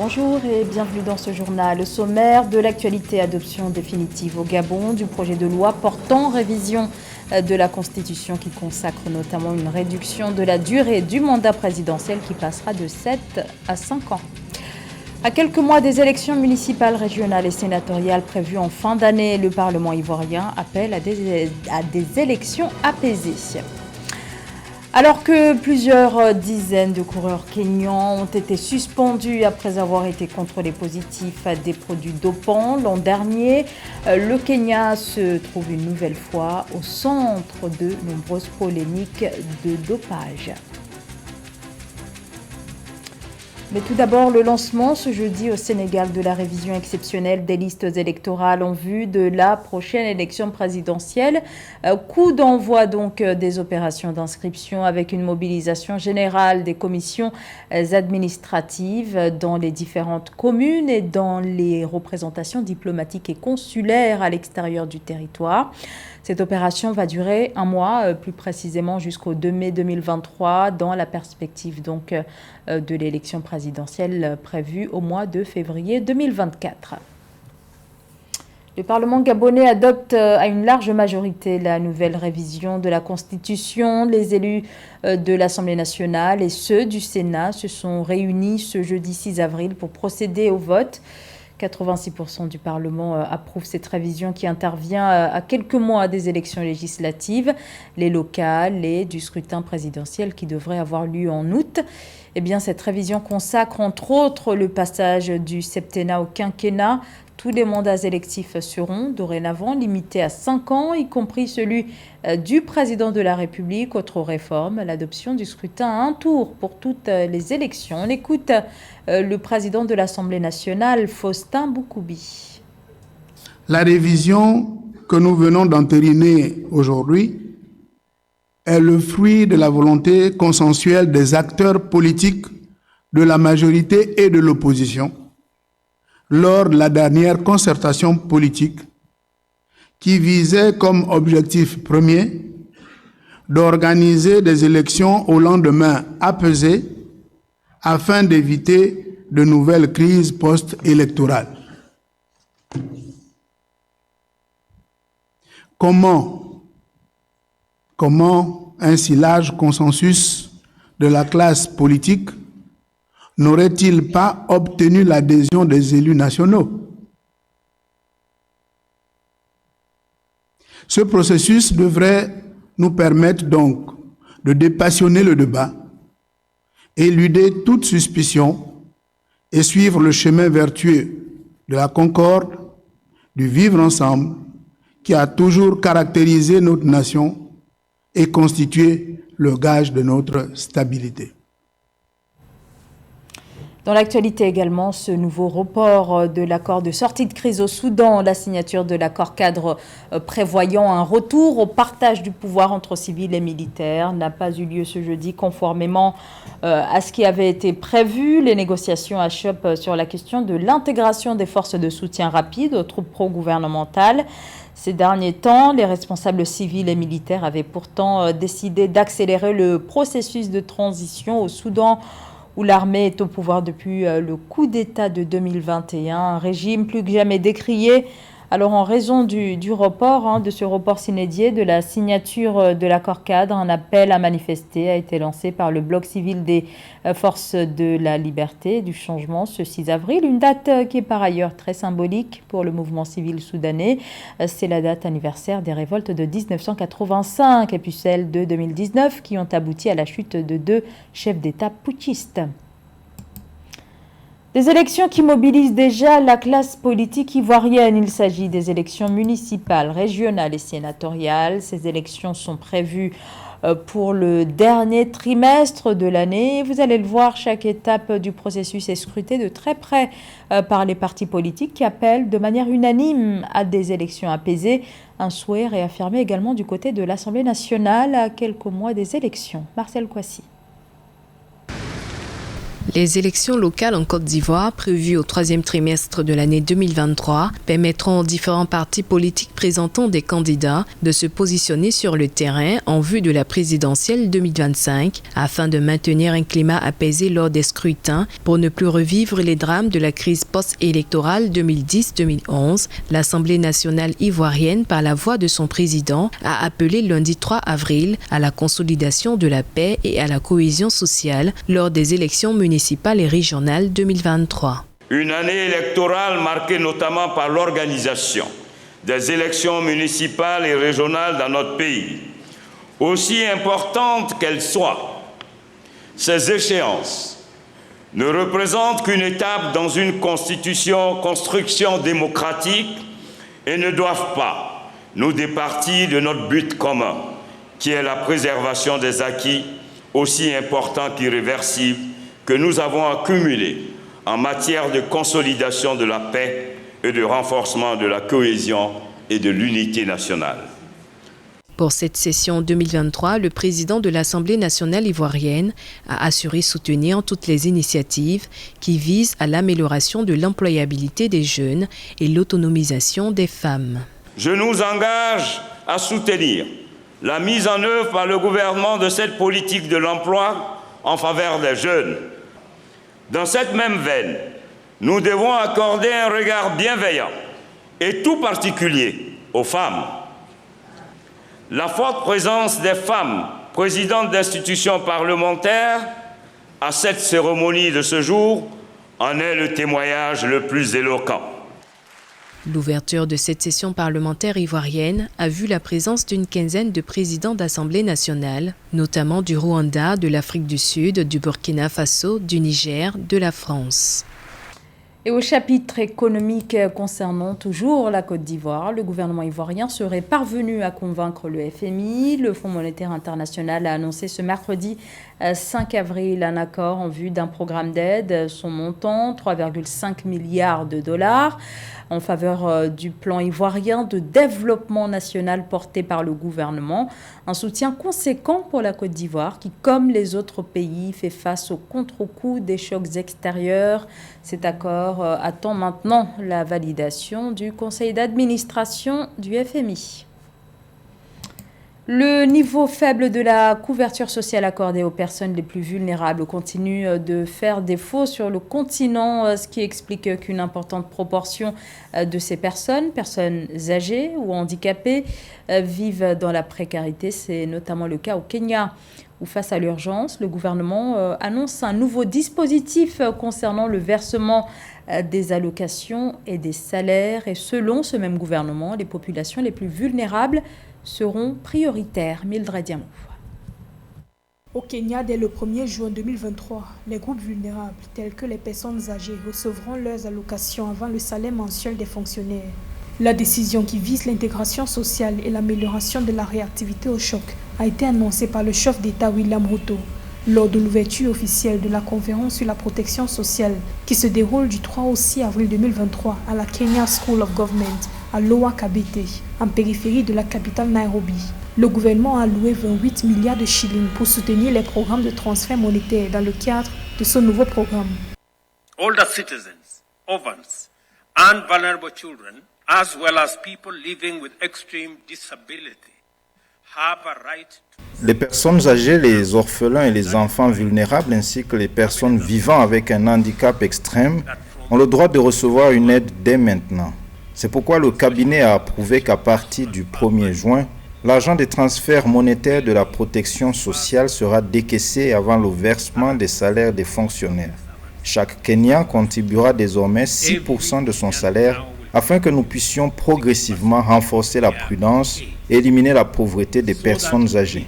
Bonjour et bienvenue dans ce journal. Au sommaire de l'actualité, adoption définitive au Gabon du projet de loi portant révision de la Constitution qui consacre notamment une réduction de la durée du mandat présidentiel qui passera de 7 à 5 ans. À quelques mois des élections municipales, régionales et sénatoriales prévues en fin d'année, le Parlement ivoirien appelle à des élections apaisées. Alors que plusieurs dizaines de coureurs kenyans ont été suspendus après avoir été contrôlés positifs à des produits dopants l'an dernier, le Kenya se trouve une nouvelle fois au centre de nombreuses polémiques de dopage. Mais tout d'abord, le lancement ce jeudi au Sénégal de la révision exceptionnelle des listes électorales en vue de la prochaine élection présidentielle. Coup d'envoi donc des opérations d'inscription avec une mobilisation générale des commissions administratives dans les différentes communes et dans les représentations diplomatiques et consulaires à l'extérieur du territoire. Cette opération va durer un mois, plus précisément jusqu'au 2 mai 2023, dans la perspective donc de l'élection présidentielle prévue au mois de février 2024. Le Parlement gabonais adopte à une large majorité la nouvelle révision de la Constitution. Les élus de l'Assemblée nationale et ceux du Sénat se sont réunis ce jeudi 6 avril pour procéder au vote. 86% du Parlement approuve cette révision qui intervient à quelques mois des élections législatives, les locales et du scrutin présidentiel qui devrait avoir lieu en août. Eh bien, cette révision consacre entre autres le passage du septennat au quinquennat. Tous les mandats électifs seront dorénavant limités à 5 ans, y compris celui du président de la République. Autre réforme, l'adoption du scrutin à un tour pour toutes les élections. On écoute le président de l'Assemblée nationale, Faustin Boukoubi. La révision que nous venons d'entériner aujourd'hui est le fruit de la volonté consensuelle des acteurs politiques de la majorité et de l'opposition lors de la dernière concertation politique qui visait comme objectif premier d'organiser des élections au lendemain apaisé afin d'éviter de nouvelles crises post-électorales. Comment un si large consensus de la classe politique n'aurait-il pas obtenu l'adhésion des élus nationaux? Ce processus devrait nous permettre donc de dépassionner le débat, éluder toute suspicion et suivre le chemin vertueux de la concorde, du vivre ensemble qui a toujours caractérisé notre nation et constitué le gage de notre stabilité. Dans l'actualité également, ce nouveau report de l'accord de sortie de crise au Soudan, la signature de l'accord cadre prévoyant un retour au partage du pouvoir entre civils et militaires n'a pas eu lieu ce jeudi conformément à ce qui avait été prévu. Les négociations achoppent sur la question de l'intégration des forces de soutien rapide aux troupes pro-gouvernementales. Ces derniers temps, les responsables civils et militaires avaient pourtant décidé d'accélérer le processus de transition au Soudan, où l'armée est au pouvoir depuis le coup d'État de 2021, un régime plus que jamais décrié. Alors en raison du report, de ce report s'inédié de la signature de l'accord cadre, un appel à manifester a été lancé par le bloc civil des forces de la liberté et du changement ce 6 avril, une date qui est par ailleurs très symbolique pour le mouvement civil soudanais. C'est la date anniversaire des révoltes de 1985 et puis celle de 2019 qui ont abouti à la chute de 2 chefs d'État putschistes. Des élections qui mobilisent déjà la classe politique ivoirienne. Il s'agit des élections municipales, régionales et sénatoriales. Ces élections sont prévues pour le dernier trimestre de l'année. Vous allez le voir, chaque étape du processus est scrutée de très près par les partis politiques qui appellent de manière unanime à des élections apaisées. Un souhait réaffirmé également du côté de l'Assemblée nationale à quelques mois des élections. Marcel Kouassi. Les élections locales en Côte d'Ivoire, prévues au troisième trimestre de l'année 2023, permettront aux différents partis politiques présentant des candidats de se positionner sur le terrain en vue de la présidentielle 2025 afin de maintenir un climat apaisé lors des scrutins pour ne plus revivre les drames de la crise post-électorale 2010-2011. L'Assemblée nationale ivoirienne, par la voix de son président, a appelé lundi 3 avril à la consolidation de la paix et à la cohésion sociale lors des élections municipales et régionales 2023. Une année électorale marquée notamment par l'organisation des élections municipales et régionales dans notre pays. Aussi importantes qu'elles soient, ces échéances ne représentent qu'une étape dans une construction démocratique et ne doivent pas nous départir de notre but commun, qui est la préservation des acquis aussi importants qu'irréversibles que nous avons accumulés en matière de consolidation de la paix et de renforcement de la cohésion et de l'unité nationale. Pour cette session 2023, le président de l'Assemblée nationale ivoirienne a assuré soutenir toutes les initiatives qui visent à l'amélioration de l'employabilité des jeunes et l'autonomisation des femmes. Je nous engage à soutenir la mise en œuvre par le gouvernement de cette politique de l'emploi en faveur des jeunes. Dans cette même veine, nous devons accorder un regard bienveillant et tout particulier aux femmes. La forte présence des femmes présidentes d'institutions parlementaires à cette cérémonie de ce jour en est le témoignage le plus éloquent. L'ouverture de cette session parlementaire ivoirienne a vu la présence d'une quinzaine de présidents d'Assemblée nationale, notamment du Rwanda, de l'Afrique du Sud, du Burkina Faso, du Niger, de la France. Et au chapitre économique concernant toujours la Côte d'Ivoire, le gouvernement ivoirien serait parvenu à convaincre le FMI. Le Fonds monétaire international a annoncé ce mercredi 5 avril un accord en vue d'un programme d'aide, son montant 3,5 milliards de dollars, en faveur du plan ivoirien de développement national porté par le gouvernement. Un soutien conséquent pour la Côte d'Ivoire qui, comme les autres pays, fait face au contre-coup des chocs extérieurs. Cet accord attend maintenant la validation du conseil d'administration du FMI. Le niveau faible de la couverture sociale accordée aux personnes les plus vulnérables continue de faire défaut sur le continent, ce qui explique qu'une importante proportion de ces personnes âgées ou handicapées, vivent dans la précarité. C'est notamment le cas au Kenya, où face à l'urgence, le gouvernement annonce un nouveau dispositif concernant le versement des allocations et des salaires. Et selon ce même gouvernement, les populations les plus vulnérables seront prioritaires. Mildred Diamou. Au Kenya, dès le 1er juin 2023, les groupes vulnérables, tels que les personnes âgées, recevront leurs allocations avant le salaire mensuel des fonctionnaires. La décision qui vise l'intégration sociale et l'amélioration de la réactivité au choc a été annoncée par le chef d'État William Ruto lors de l'ouverture officielle de la conférence sur la protection sociale qui se déroule du 3 au 6 avril 2023 à la Kenya School of Government à Lower Kabete, en périphérie de la capitale Nairobi. Le gouvernement a alloué 28 milliards de shillings pour soutenir les programmes de transfert monétaire dans le cadre de ce nouveau programme. Older citizens, orphans, and vulnerable children, as well as people living with extreme disability, have a right to... Les personnes âgées, les orphelins et les enfants vulnérables, ainsi que les personnes vivant avec un handicap extrême, ont le droit de recevoir une aide dès maintenant. C'est pourquoi le cabinet a approuvé qu'à partir du 1er juin, l'argent des transferts monétaires de la protection sociale sera décaissé avant le versement des salaires des fonctionnaires. Chaque Kenyan contribuera désormais 6% de son salaire afin que nous puissions progressivement renforcer la prudence et éliminer la pauvreté des personnes âgées.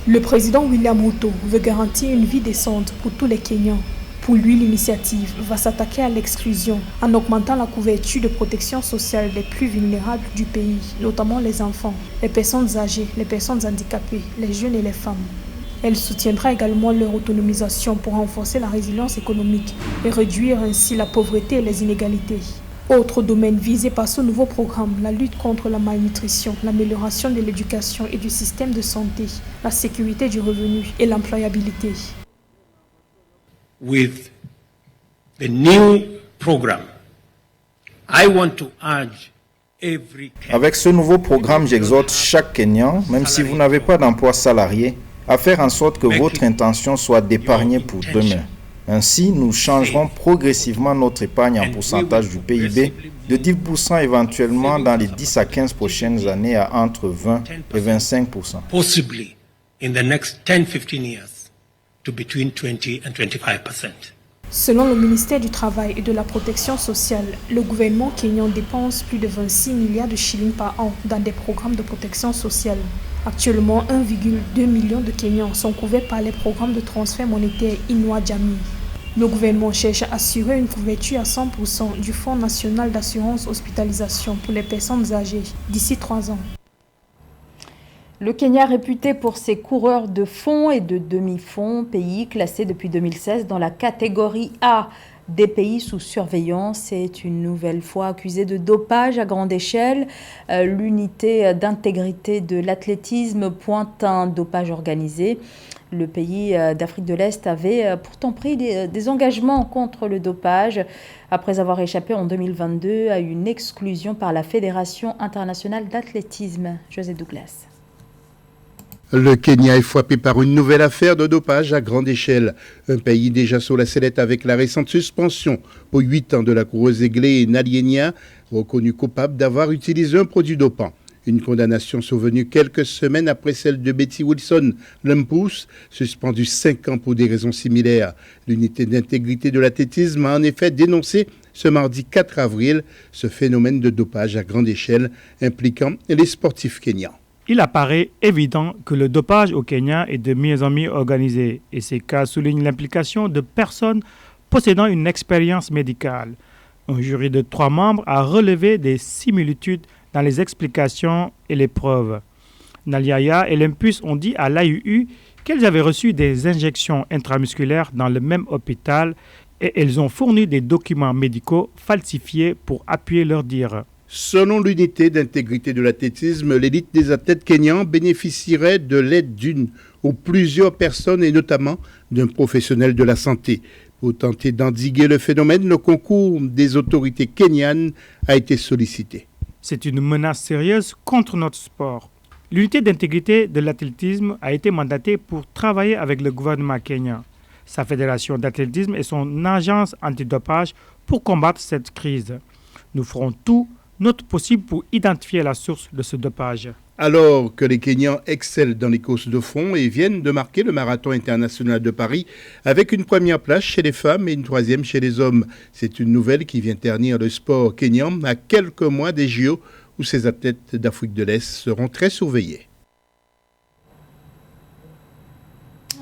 Le président William Ruto veut garantir une vie décente pour tous les Kenyans. Pour lui, l'initiative va s'attaquer à l'exclusion en augmentant la couverture de protection sociale des plus vulnérables du pays, notamment les enfants, les personnes âgées, les personnes handicapées, les jeunes et les femmes. Elle soutiendra également leur autonomisation pour renforcer la résilience économique et réduire ainsi la pauvreté et les inégalités. Autres domaines visés par ce nouveau programme, la lutte contre la malnutrition, l'amélioration de l'éducation et du système de santé, la sécurité du revenu et l'employabilité. With the new program, I want to urge every Avec ce nouveau programme, j'exhorte chaque Kenyan, même si vous n'avez pas d'emploi salarié, à faire en sorte que votre intention soit d'épargner pour demain. Ainsi, nous changerons progressivement notre épargne en pourcentage du PIB de 10% éventuellement dans les 10 à 15 prochaines années à entre 20 et 25%. Possibly in the next 10-15 years to between 20 and 25%. Selon le ministère du Travail et de la Protection sociale, le gouvernement kényan dépense plus de 26 milliards de shillings par an dans des programmes de protection sociale. Actuellement, 1,2 million de Kenyans sont couverts par les programmes de transfert monétaire Inua Jamii. Le gouvernement cherche à assurer une couverture à 100% du Fonds national d'assurance hospitalisation pour les personnes âgées d'ici 3 ans. Le Kenya, réputé pour ses coureurs de fond et de demi-fond, pays classé depuis 2016 dans la catégorie A des pays sous surveillance, est une nouvelle fois accusé de dopage à grande échelle. L'unité d'intégrité de l'athlétisme pointe un dopage organisé. Le pays d'Afrique de l'Est avait pourtant pris des engagements contre le dopage après avoir échappé en 2022 à une exclusion par la Fédération internationale d'athlétisme. José Douglas. Le Kenya est frappé par une nouvelle affaire de dopage à grande échelle. Un pays déjà sur la sellette avec la récente suspension pour 8 ans de la coureuse Eglé Nalienia, reconnue coupable d'avoir utilisé un produit dopant. Une condamnation survenue quelques semaines après celle de Betty Wilson Lempous, suspendue 5 ans pour des raisons similaires. L'unité d'intégrité de l'athlétisme a en effet dénoncé ce mardi 4 avril ce phénomène de dopage à grande échelle impliquant les sportifs kenyans. Il apparaît évident que le dopage au Kenya est de mieux en mieux organisé et ces cas soulignent l'implication de personnes possédant une expérience médicale. Un jury de 3 membres a relevé des similitudes dans les explications et les preuves. Naliaya et Lempus ont dit à l'AUU qu'elles avaient reçu des injections intramusculaires dans le même hôpital et elles ont fourni des documents médicaux falsifiés pour appuyer leur dire. Selon l'unité d'intégrité de l'athlétisme, l'élite des athlètes kenyans bénéficierait de l'aide d'une ou plusieurs personnes et notamment d'un professionnel de la santé. Pour tenter d'endiguer le phénomène, le concours des autorités kenyanes a été sollicité. C'est une menace sérieuse contre notre sport. L'unité d'intégrité de l'athlétisme a été mandatée pour travailler avec le gouvernement kenyan, sa fédération d'athlétisme et son agence antidopage pour combattre cette crise. Nous ferons tout notre possible pour identifier la source de ce dopage. Alors que les Kenyans excellent dans les courses de fond et viennent de marquer le marathon international de Paris avec une première place chez les femmes et une troisième chez les hommes. C'est une nouvelle qui vient ternir le sport kenyan à quelques mois des JO où ces athlètes d'Afrique de l'Est seront très surveillés.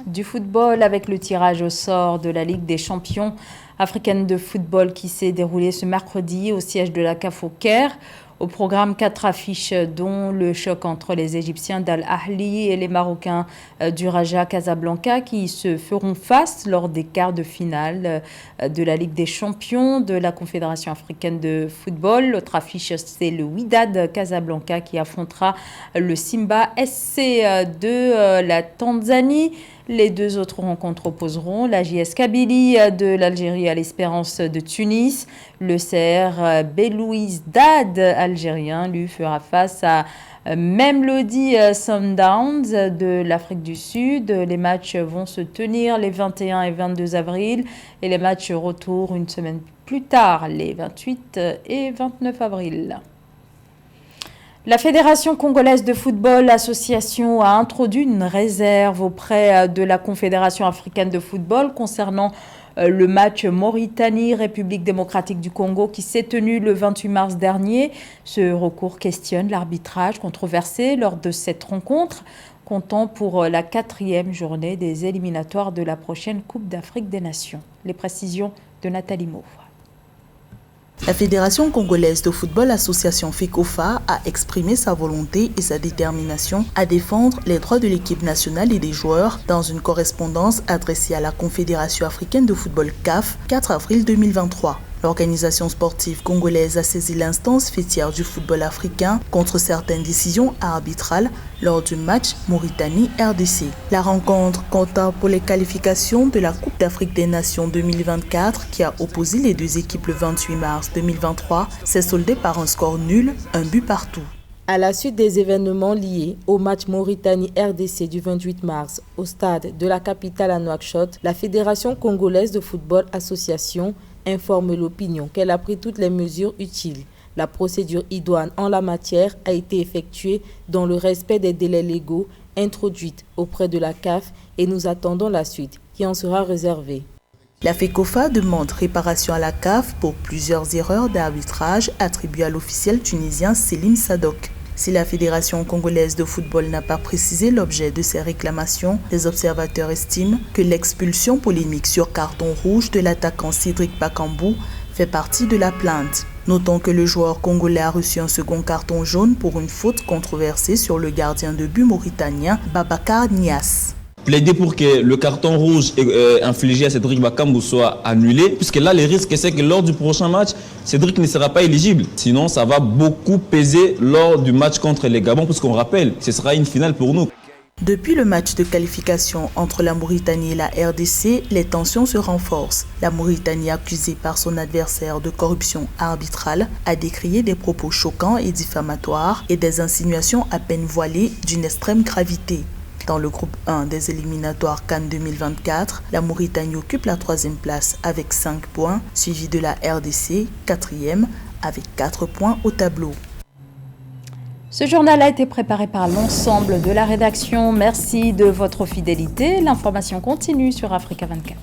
Du football avec le tirage au sort de la Ligue des champions africaine de football qui s'est déroulée ce mercredi au siège de la CAF au Caire. Au programme, 4 affiches, dont le choc entre les Égyptiens d'Al Ahly et les Marocains du Raja Casablanca qui se feront face lors des quarts de finale de la Ligue des champions de la Confédération africaine de football. L'autre affiche, c'est le Wydad Casablanca qui affrontera le Simba SC de la Tanzanie. Les deux autres rencontres opposeront la JS Kabylie de l'Algérie à l'Espérance de Tunis. Le CR Belouizdad algérien, lui, fera face à Mamelodi Sundowns de l'Afrique du Sud. Les matchs vont se tenir les 21 et 22 avril et les matchs retour une semaine plus tard, les 28 et 29 avril. La Fédération congolaise de football association a introduit une réserve auprès de la Confédération africaine de football concernant le match Mauritanie-République démocratique du Congo qui s'est tenu le 28 mars dernier. Ce recours questionne l'arbitrage controversé lors de cette rencontre, comptant pour la 4e journée des éliminatoires de la prochaine Coupe d'Afrique des Nations. Les précisions de Nathalie Mauve. La Fédération congolaise de football association FECOFA a exprimé sa volonté et sa détermination à défendre les droits de l'équipe nationale et des joueurs dans une correspondance adressée à la Confédération africaine de football CAF 4 avril 2023. L'organisation sportive congolaise a saisi l'instance fêtière du football africain contre certaines décisions arbitrales lors du match Mauritanie-RDC. La rencontre compta pour les qualifications de la Coupe d'Afrique des Nations 2024 qui a opposé les deux équipes le 28 mars 2023 s'est soldée par un score nul, un but partout. À la suite des événements liés au match Mauritanie-RDC du 28 mars au stade de la capitale à Nouakchott, la Fédération congolaise de football association informe l'opinion qu'elle a pris toutes les mesures utiles. La procédure idoine en la matière a été effectuée dans le respect des délais légaux introduits auprès de la CAF et nous attendons la suite qui en sera réservée. La FECOFA demande réparation à la CAF pour plusieurs erreurs d'arbitrage attribuées à l'officiel tunisien Selim Sadok. Si la Fédération congolaise de football n'a pas précisé l'objet de ces réclamations, les observateurs estiment que l'expulsion polémique sur carton rouge de l'attaquant Cédric Bakambu fait partie de la plainte. Notons que le joueur congolais a reçu un second carton jaune pour une faute controversée sur le gardien de but mauritanien Babacar Niasse. Plaider pour que le carton rouge infligé à Cédric Bakambu soit annulé, puisque là, le risque, c'est que lors du prochain match, Cédric ne sera pas éligible. Sinon, ça va beaucoup peser lors du match contre les Gabon, puisqu'on rappelle, ce sera une finale pour nous. Depuis le match de qualification entre la Mauritanie et la RDC, les tensions se renforcent. La Mauritanie, accusée par son adversaire de corruption arbitrale, a décrié des propos choquants et diffamatoires et des insinuations à peine voilées d'une extrême gravité. Dans le groupe 1 des éliminatoires Cannes 2024, la Mauritanie occupe la 3e place avec 5 points, suivie de la RDC, 4e, avec 4 points au tableau. Ce journal a été préparé par l'ensemble de la rédaction. Merci de votre fidélité. L'information continue sur Africa 24.